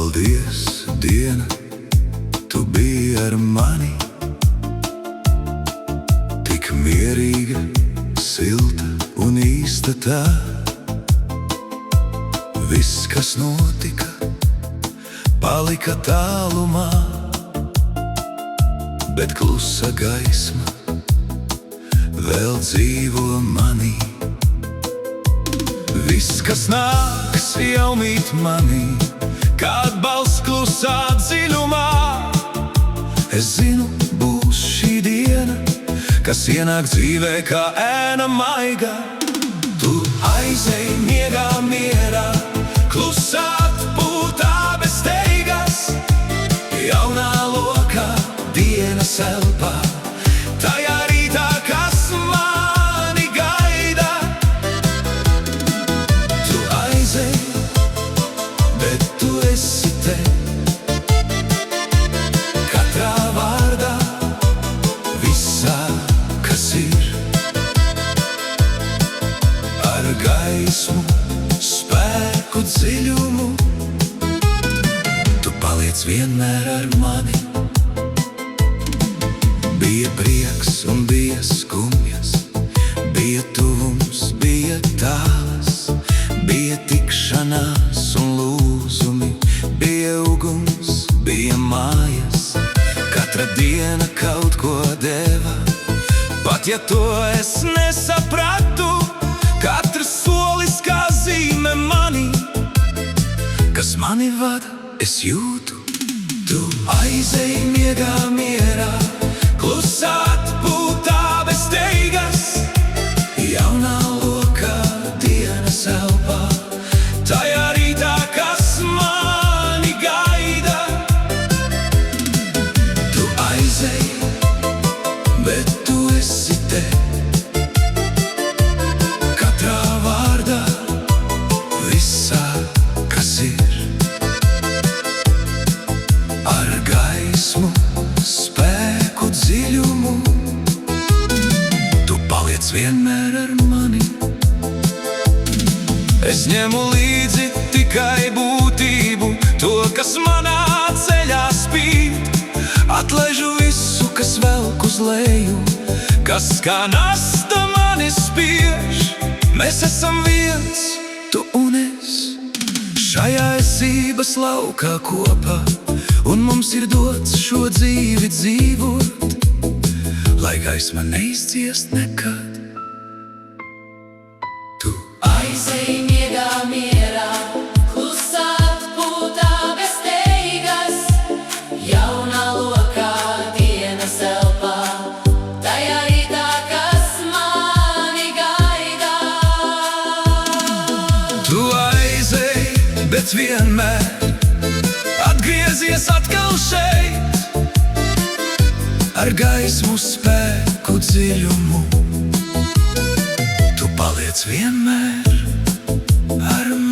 Paldies, diena, tu biji ar mani, tik mierīga, silta un īsta tā. Viss, kas notika, palika tālumā, bet klusa gaisma vēl dzīvo manī. Viss, kas nāks, jau mīt manī, kad balss klusā dziļumā. Es zinu, būs šī diena, kas ienāk dzīvē kā ēna maiga. Tu aizej miegā mierā, klusā atpūtā bez steigas, jaunā lokā dienas elpā, tajā rītā, kas mani gaida. Tu aizej, bet tu esi te, katrā vārdā, visā, kas ir. Ar gaismu, spēku, dziļumu, tu paliec vienmēr ar mani. Bija prieks un bija skumjas, bija tuvums, bija tāls, bija tikšanās un lūzumi, bija uguns, bija mājas. Katra diena kaut ko deva, pat ja to es nesapratu. Katrs solis kā zīme manī, kas mani vada, es jūtu. Tu aizej miegā mierā, klusā atpūtā bez steigas, jaunā lokā dienas elpā, tajā rītā, kas mani gaida. Tu aizej, bet tu esi te, katrā vārdā, visā, kas ir. Ar gaismu, spēku, dziļumu, tu paliec vienmēr ar mani. Es ņemu līdzi tikai būtību, to, kas manā ceļā spīd. Atlaižu visu, kas velk uz leju, kas kā nasta mani spiež. Mēs esam viens, tu un es, šajā esības laukā kopā, un mums ir dots šo dzīvi dzīvot, lai gaisma neizciest nekad. Tu aizej miegā mierā, klusā atpūtā bez steigas, jaunā lokā dienas elpā, tajā rītā, kas mani gaida. Tu aizej, bet vienmēr atgriezies atkal šeit, ar gaismu, spēku, dziļumu, tu paliec vienmēr ar mani.